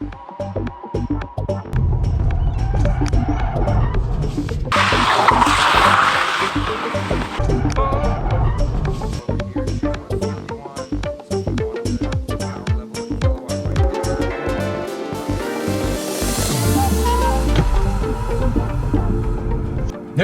Hey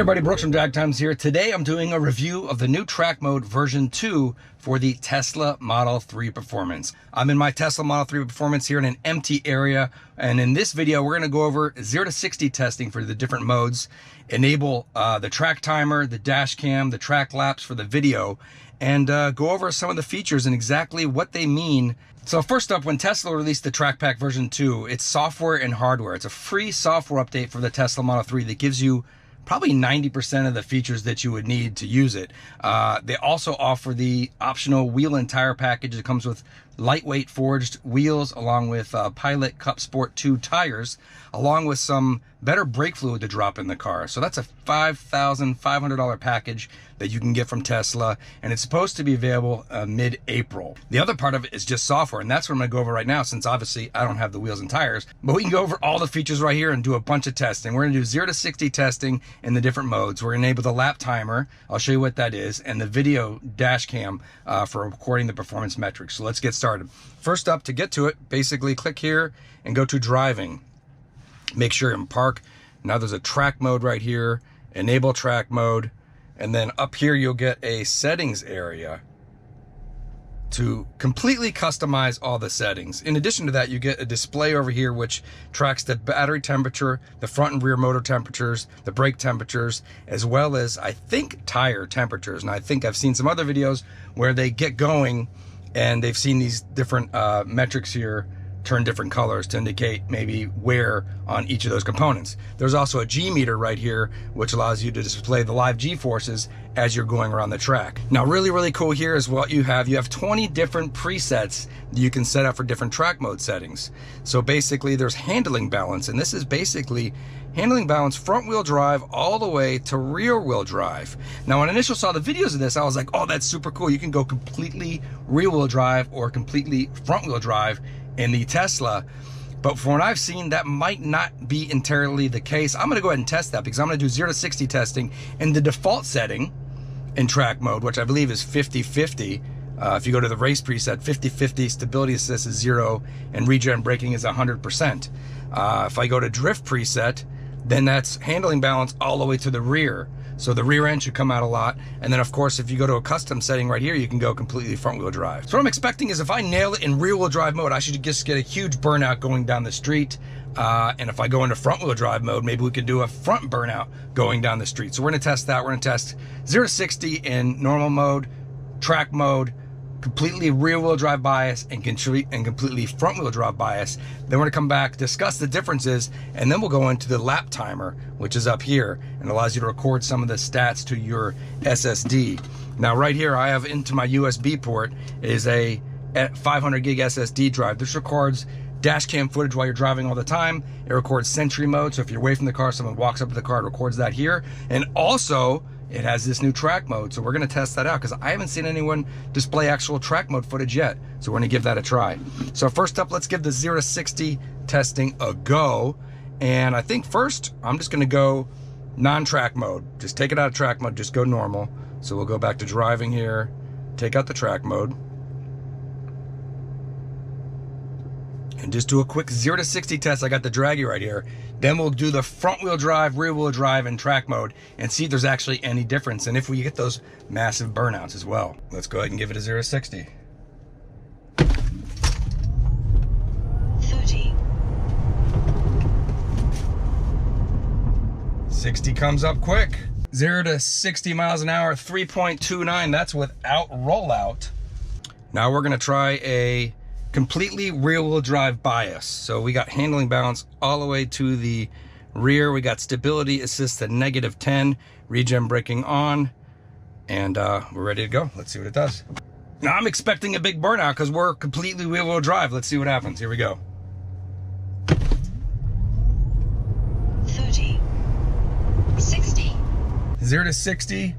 everybody, Brooks from Drag Times here. Today I'm doing a review of the new track mode version 2 for the Tesla Model 3 Performance. I'm in my Tesla Model 3 Performance here in an empty area, and in this video we're going to go over 0 to 60 testing for the different modes, enable the track timer, the dash cam, the track laps for the video, and go over some of the features and exactly what they mean. So first up, when Tesla released the Track Pack version 2, it's software and hardware. It's a free software update for the Tesla Model 3 that gives you probably 90% of the features that you would need to use it. They also offer the optional wheel and tire package. It comes with lightweight forged wheels along with Pilot Cup Sport 2 tires, along with some better brake fluid to drop in the car. So that's a $5,500 package that you can get from Tesla, and it's supposed to be available mid-April. The other part of it is just software, and that's what I'm gonna go over right now, since obviously I don't have the wheels and tires, but we can go over all the features right here and do a bunch of testing. We're gonna do 0 to 60 testing in the different modes. We're gonna enable the lap timer, I'll show you what that is, and the video dash cam for recording the performance metrics. So let's get started. First up, to get to it, basically click here and go to driving. Make sure you're in park. Now there's a track mode right here, enable track mode, and then up here you'll get a settings area to completely customize all the settings. In addition to that, you get a display over here which tracks the battery temperature, the front and rear motor temperatures, the brake temperatures, as well as, I think, tire temperatures. And I think I've seen some other videos where they get going and they've seen these different metrics here turn different colors to indicate maybe wear on each of those components. There's also a G meter right here, which allows you to display the live G forces as you're going around the track. Now, really cool here is what you have. You have 20 different presets that you can set up for different track mode settings. So basically there's handling balance, and this is basically handling balance front wheel drive all the way to rear wheel drive. Now, when I initially saw the videos of this, I was like, oh, that's super cool. You can go completely rear wheel drive or completely front wheel drive in the Tesla, but from what I've seen, that might not be entirely the case. I'm gonna go ahead and test that because I'm gonna do 0 to 60 testing in the default setting in track mode, which I believe is 50-50. If you go to the race preset, 50-50, stability assist is 0, and regen braking is 100%. If I go to drift preset, then that's handling balance all the way to the rear. So the rear end should come out a lot. And then of course, if you go to a custom setting right here, you can go completely front wheel drive. So what I'm expecting is if I nail it in rear wheel drive mode, I should just get a huge burnout going down the street. And if I go into front wheel drive mode, maybe we could do a front burnout going down the street. So we're gonna test that. We're gonna test 0 to 60 in normal mode, track mode, completely rear wheel drive bias, and completely front wheel drive bias. Then we're gonna come back, discuss the differences, and then we'll go into the lap timer, which is up here and allows you to record some of the stats to your SSD. Now right here, I have into my USB port is a 500 gig SSD drive. This records dash cam footage while you're driving all the time. It records Sentry mode, so if you're away from the car, someone walks up to the car, it records that here. And also, it has this new track mode, so we're gonna test that out because I haven't seen anyone display actual track mode footage yet. So we're gonna give that a try. So first up, let's give the 0 to 60 testing a go. And I think first, I'm just gonna go non-track mode. Just take it out of track mode, just go normal. So we'll go back to driving here, take out the track mode, and just do a quick 0 to 60 test. I got the draggy right here. Then we'll do the front wheel drive, rear wheel drive, and track mode and see if there's actually any difference and if we get those massive burnouts as well. Let's go ahead and give it a 0 to 60. 30. 60 comes up quick. 0 to 60 miles an hour, 3.29. That's without rollout. Now we're gonna try a completely rear wheel drive bias. So we got handling balance all the way to the rear. We got stability assist at -10, regen braking on, and we're ready to go. Let's see what it does. Now I'm expecting a big burnout because we're completely rear wheel drive. Let's see what happens. Here we go. 30. 60. 0 to 60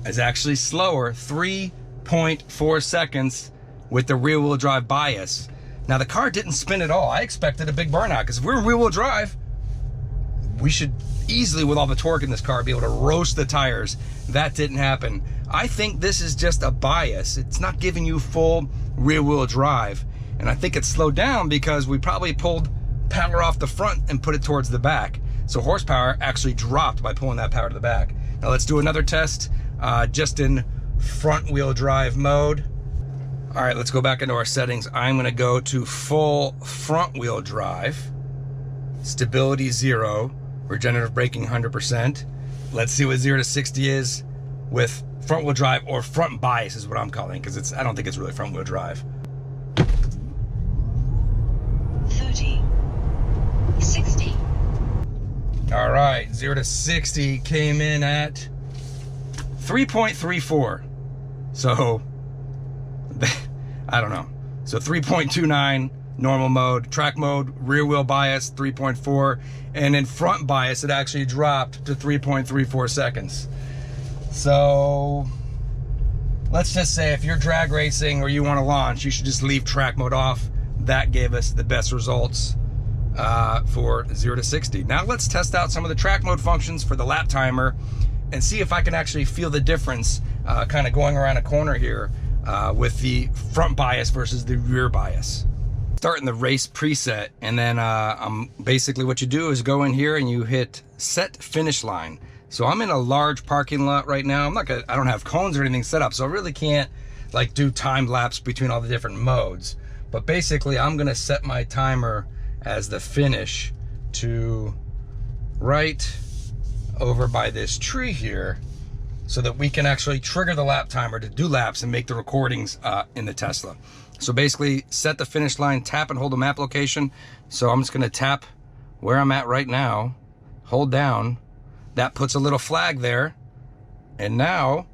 is actually slower, 3.4 seconds with the rear wheel drive bias. Now the car didn't spin at all. I expected a big burnout because if we're in rear-wheel drive, we should easily, with all the torque in this car, be able to roast the tires. That didn't happen. I think this is just a bias. It's not giving you full rear-wheel drive. And I think it slowed down because we probably pulled power off the front and put it towards the back. So horsepower actually dropped by pulling that power to the back. Now let's do another test just in front wheel drive mode. All right, let's go back into our settings. I'm gonna go to full front wheel drive, stability 0, regenerative braking 100%. Let's see what 0 to 60 is with front wheel drive, or front bias is what I'm calling, because I don't think it's really front wheel drive. 30. 60. All right, 0 to 60 came in at 3.34. So, I don't know. So 3.29 normal mode, track mode, rear wheel bias 3.4, and in front bias it actually dropped to 3.34 seconds. So let's just say if you're drag racing or you want to launch, you should just leave track mode off. That gave us the best results for 0 to 60. Now let's test out some of the track mode functions for the lap timer and see if I can actually feel the difference kind of going around a corner here with the front bias versus the rear bias. Start in the race preset, and then basically what you do is go in here and you hit set finish line. So I'm in a large parking lot right now. I don't have cones or anything set up, so I really can't like do time lapse between all the different modes. But basically I'm gonna set my timer as the finish to right over by this tree here, so that we can actually trigger the lap timer to do laps and make the recordings in the Tesla. So basically set the finish line, tap and hold the map location. So I'm just gonna tap where I'm at right now, hold down, that puts a little flag there. And now,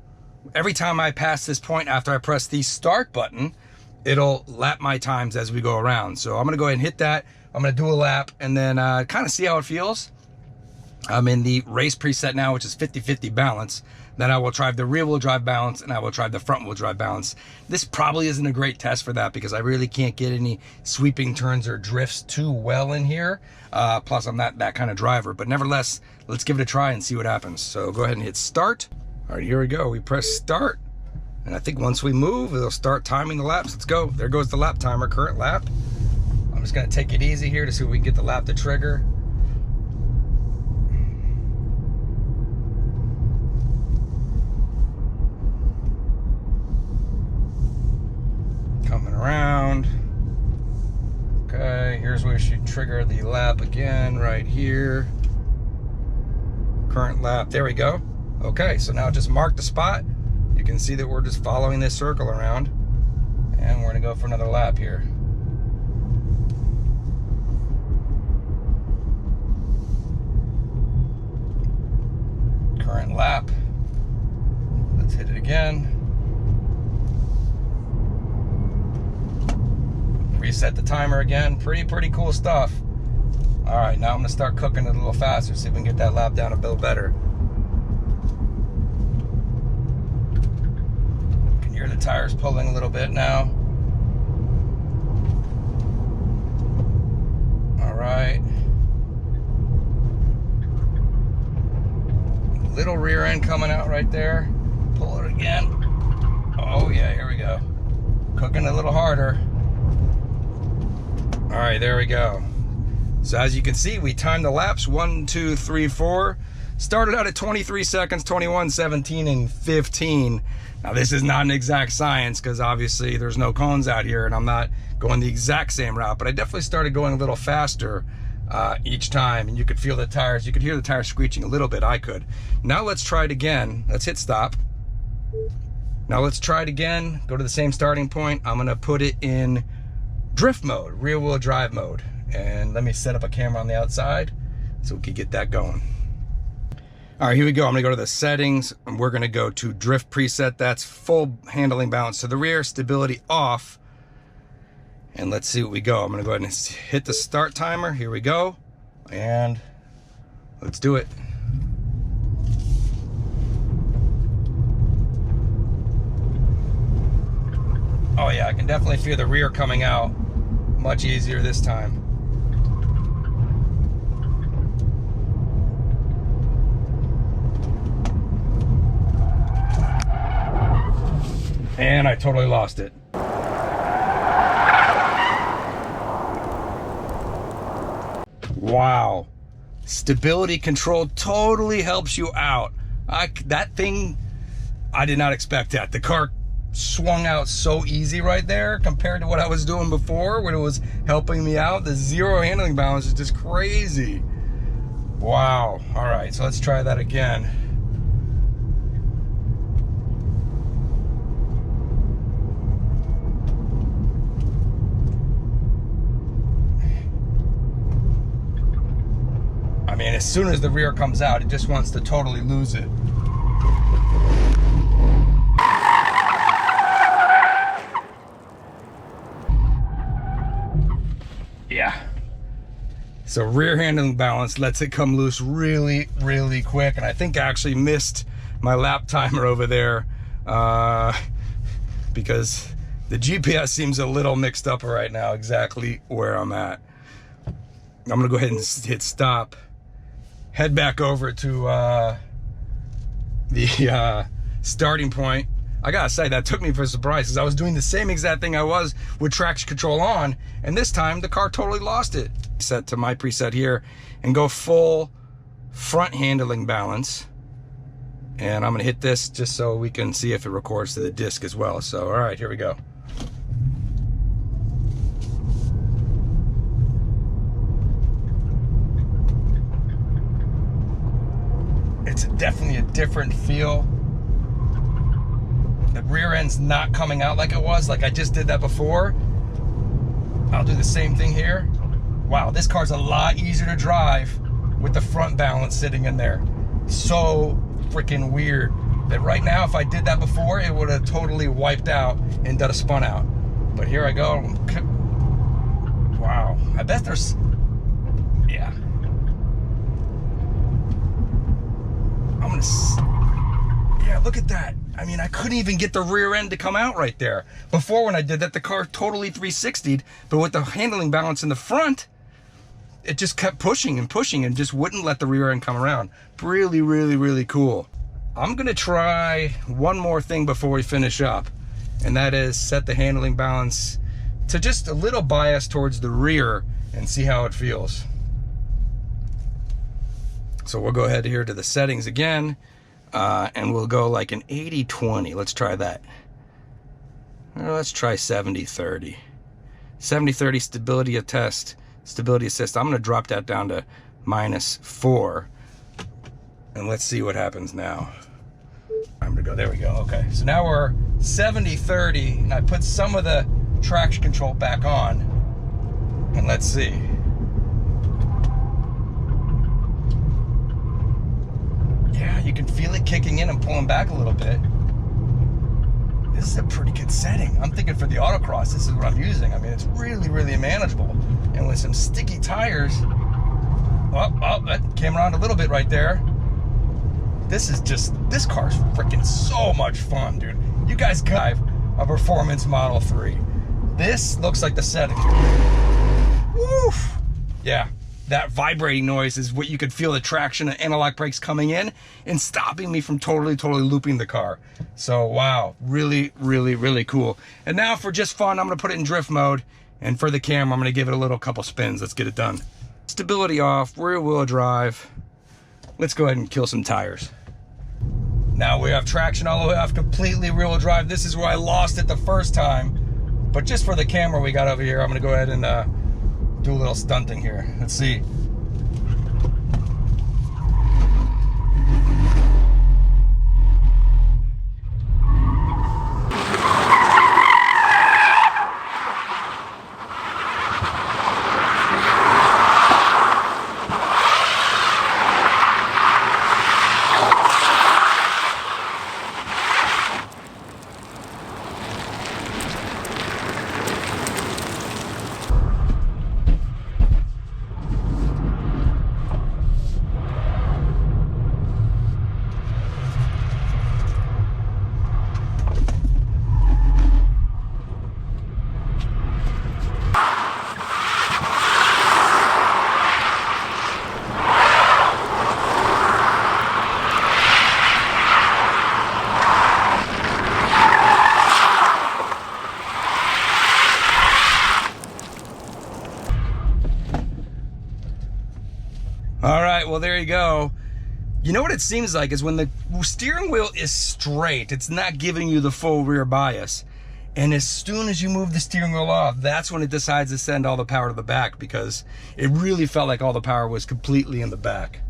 every time I pass this point after I press the start button, it'll lap my times as we go around. So I'm gonna go ahead and hit that. I'm gonna do a lap and then kind of see how it feels. I'm in the race preset now, which is 50-50 balance. Then I will try the rear wheel drive balance and I will try the front wheel drive balance. This probably isn't a great test for that because I really can't get any sweeping turns or drifts too well in here. Plus I'm not that kind of driver, but nevertheless, let's give it a try and see what happens. So go ahead and hit start. All right, here we go. We press start. And I think once we move, it'll start timing the laps. Let's go. There goes the lap timer, current lap. I'm just gonna take it easy here to see if we can get the lap to trigger. Coming around. Okay, here's where we should trigger the lap again, right here. Current lap, there we go. Okay, so now just mark the spot. You can see that we're just following this circle around, and we're gonna go for another lap here. Current lap. Let's hit it again. Reset the timer again. Pretty cool stuff. All right, now I'm gonna start cooking it a little faster, see if we can get that lap down a bit better. You can hear the tires pulling a little bit now. All right. Little rear end coming out right there. Pull it again. Oh yeah, here we go. Cooking a little harder. All right, there we go. So as you can see, we timed the laps 1, 2, 3, 4. Started out at 23 seconds, 21, 17, and 15. Now this is not an exact science because obviously there's no cones out here and I'm not going the exact same route, but I definitely started going a little faster each time, and you could feel the tires, you could hear the tires screeching a little bit. I could. Now let's try it again. Let's hit stop. Now let's try it again. Go to the same starting point. I'm gonna put it in drift mode, rear wheel drive mode. And let me set up a camera on the outside so we can get that going. All right, here we go. I'm gonna go to the settings and we're gonna go to drift preset. That's full handling balance to the rear, stability off. And let's see what we go. I'm gonna go ahead and hit the start timer. Here we go. And let's do it. Oh yeah, I can definitely feel the rear coming out Much easier this time. And I totally lost it. Wow. Stability control totally helps you out. That thing, I did not expect that. The car swung out so easy right there compared to what I was doing before when it was helping me out. The zero handling balance is just crazy. Wow. All right, so let's try that again. I mean, as soon as the rear comes out, it just wants to totally lose it. Yeah. So rear handling balance lets it come loose really, really quick. And I think I actually missed my lap timer over there because the GPS seems a little mixed up right now, exactly where I'm at. I'm gonna go ahead and hit stop. Head back over to the starting point. I gotta say, that took me for a surprise because I was doing the same exact thing I was with traction control on, and this time the car totally lost it. Set to my preset here and go full front handling balance. And I'm gonna hit this just so we can see if it records to the disc as well. So, all right, here we go. It's definitely a different feel. The rear end's not coming out like it was, like I just did that before. I'll do the same thing here. Wow, this car's a lot easier to drive with the front balance sitting in there. So freaking weird that right now, if I did that before, it would have totally wiped out and done a spun out. But here I go. Wow, I bet there's, yeah. Yeah, look at that. I mean, I couldn't even get the rear end to come out right there. Before, when I did that, the car totally 360'd, but with the handling balance in the front, it just kept pushing and pushing and just wouldn't let the rear end come around. Really, really, really cool. I'm gonna try one more thing before we finish up, and that is set the handling balance to just a little bias towards the rear and see how it feels. So we'll go ahead here to the settings again, and we'll go like an 80-20. Let's try that. Let's try 70-30. 70-30 stability test, stability assist. I'm gonna drop that down to -4. And let's see what happens now. I'm gonna go, there we go, okay. So now we're 70-30, and I put some of the traction control back on, and let's see. Yeah, you can feel it kicking in and pulling back a little bit. This is a pretty good setting. I'm thinking for the autocross, this is what I'm using. I mean, it's really, really manageable. And with some sticky tires, oh, that came around a little bit right there. This car's freaking so much fun, dude. You guys drive a performance Model 3. This looks like the setting. Woof! Yeah. That vibrating noise is what you could feel, the traction and analog brakes coming in and stopping me from totally looping the car. So wow, really, really, really cool. And now for just fun, I'm gonna put it in drift mode, and for the camera, I'm gonna give it a little couple spins. Let's get it done. Stability off, rear wheel drive. Let's go ahead and kill some tires. Now we have traction all the way off, completely rear wheel drive. This is where I lost it the first time. But just for the camera we got over here, I'm gonna go ahead and do a little stunting here. Let's see. All right, well, there you go. You know what it seems like is when the steering wheel is straight, it's not giving you the full rear bias. And as soon as you move the steering wheel off, that's when it decides to send all the power to the back, because it really felt like all the power was completely in the back.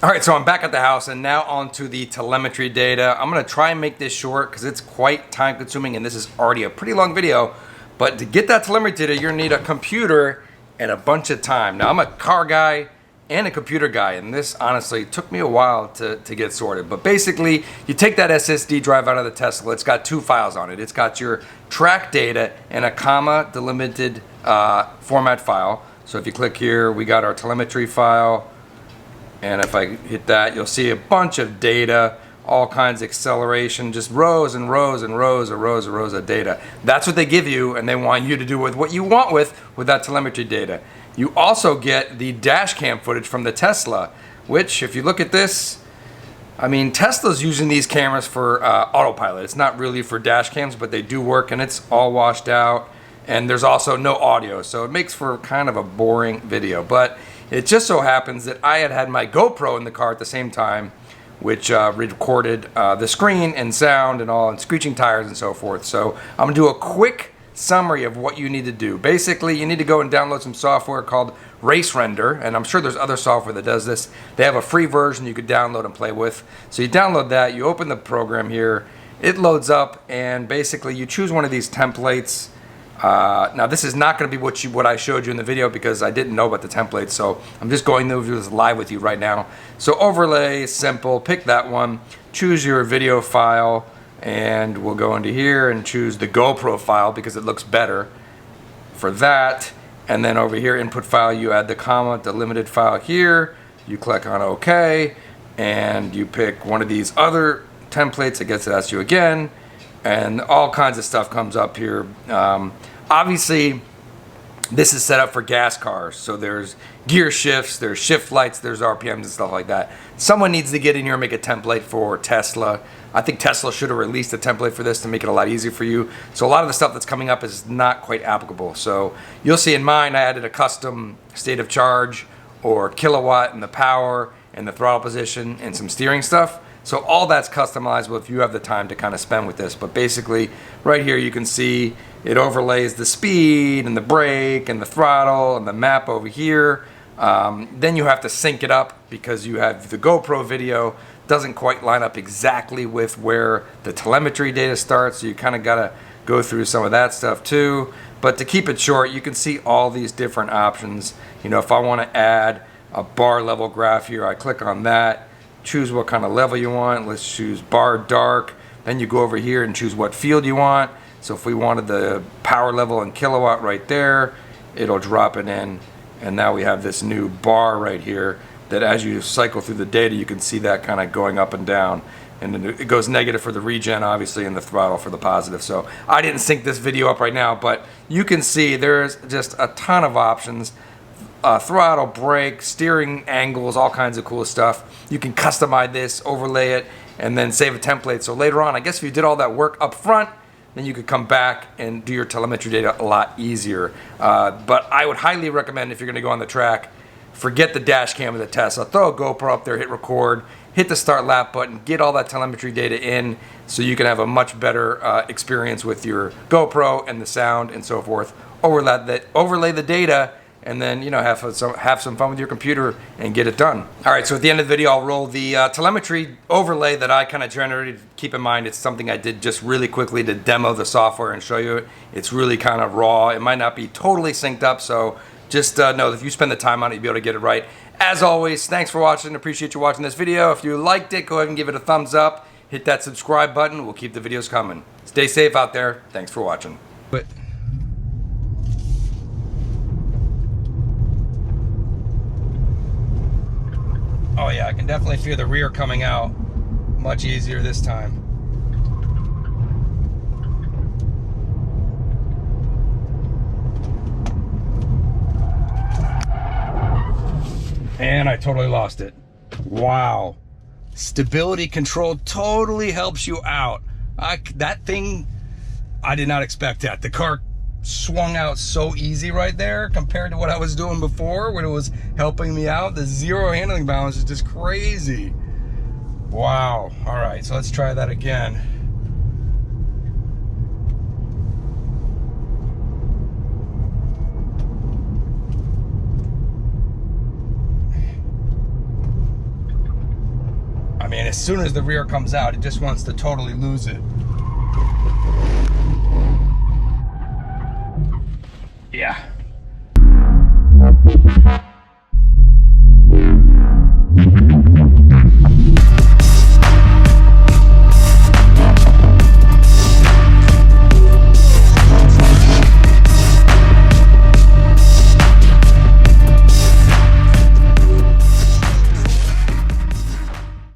All right, so I'm back at the house and now onto the telemetry data. I'm gonna try and make this short because it's quite time consuming and this is already a pretty long video. But to get that telemetry data, you're gonna need a computer and a bunch of time. Now, I'm a car guy and a computer guy, and this honestly took me a while to get sorted. But basically, you take that SSD drive out of the Tesla, it's got two files on it. It's got your track data and a comma delimited format file. So if you click here, we got our telemetry file. And if I hit that, you'll see a bunch of data, all kinds of acceleration, just rows and rows and rows and rows and rows of data. That's what they give you, and they want you to do with what you want with that telemetry data. You also get the dash cam footage from the Tesla, which, if you look at this, I mean, Tesla's using these cameras for autopilot. It's not really for dash cams, but they do work, and it's all washed out. And there's also no audio, so it makes for kind of a boring video. But it just so happens that I had my GoPro in the car at the same time, which recorded the screen and sound and all, and screeching tires and so forth. So I'm gonna do a quick summary of what you need to do. Basically, you need to go and download some software called Race Render, and I'm sure there's other software that does this. They have a free version you could download and play with. So you download that, you open the program here, it loads up, and basically you choose one of these templates. Now this is not going to be what I showed you in the video because I didn't know about the templates, so I'm just going through this live with you right now. So overlay, simple, pick that one, choose your video file, and we'll go into here and choose the GoPro file because it looks better for that. And then over here, input file, you add the comma delimited file here, you click on OK, and you pick one of these other templates. It gets to ask you again, and all kinds of stuff comes up here. Obviously, this is set up for gas cars, so there's gear shifts, there's shift lights, there's RPMs and stuff like that. Someone needs to get in here and make a template for Tesla. I think Tesla should have released a template for this to make it a lot easier for you. So a lot of the stuff that's coming up is not quite applicable. So you'll see in mine, I added a custom state of charge or kilowatt and the power and the throttle position and some steering stuff. So all that's customizable if you have the time to kind of spend with this. But basically, right here you can see it overlays the speed and the brake and the throttle and the map over here. Then you have to sync it up because you have the GoPro video doesn't quite line up exactly with where the telemetry data starts. So you kind of got to go through some of that stuff too. But to keep it short, you can see all these different options. You know, if I want to add a bar level graph here, I click on that. Choose what kind of level you want. Let's choose bar dark. Then you go over here and choose what field you want. So if we wanted the power level in kilowatt right there, it'll drop it in. And now we have this new bar right here that as you cycle through the data, you can see that kind of going up and down. And then it goes negative for the regen, obviously, and the throttle for the positive. So I didn't sync this video up right now, but you can see there's just a ton of options. Throttle, brake, steering angles, all kinds of cool stuff. You can customize this, overlay it, and then save a template. So later on, I guess if you did all that work up front, then you could come back and do your telemetry data a lot easier. But I would highly recommend if you're gonna go on the track, forget the dash cam of the Tesla, throw a GoPro up there, hit record, hit the start lap button, get all that telemetry data in so you can have a much better experience with your GoPro and the sound and so forth. Overlay the data, and then, you know, have some fun with your computer and get it done. All right, so at the end of the video, I'll roll the telemetry overlay that I kind of generated. Keep in mind, it's something I did just really quickly to demo the software and show you it. It's really kind of raw. It might not be totally synced up, so just know that if you spend the time on it, you'll be able to get it right. As always, thanks for watching. Appreciate you watching this video. If you liked it, go ahead and give it a thumbs up. Hit that subscribe button. We'll keep the videos coming. Stay safe out there. Thanks for watching. Oh yeah, I can definitely feel the rear coming out much easier this time. And I totally lost it. Wow. Stability control totally helps you out. That thing, I did not expect that. The car swung out so easy right there compared to what I was doing before when it was helping me out. The zero handling balance is just crazy. Wow. All right, so let's try that again. I mean, as soon as the rear comes out, it just wants to totally lose it. Yeah.